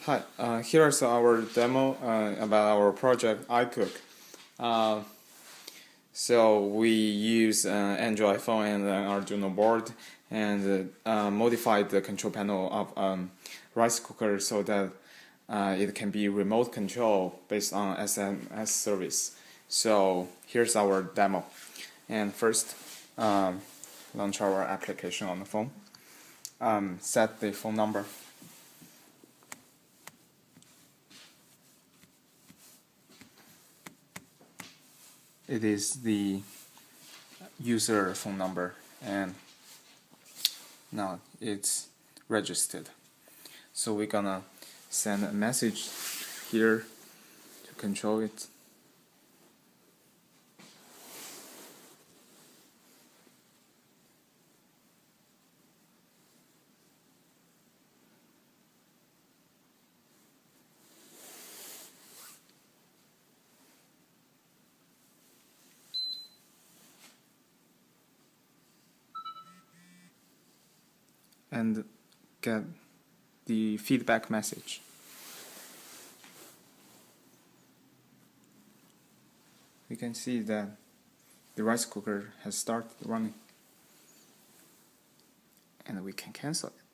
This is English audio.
Hi, here's our demo about our project iCook. So we use Android phone and an Arduino board and modified the control panel of rice cooker so that it can be remote control based on SMS service. So here's our demo. And first, launch our application on the phone. Set the phone number. It is the user phone number, and now it's registered. So we're gonna send a message here to control it. And get the feedback message. We can see that the rice cooker has started running, and we can cancel it.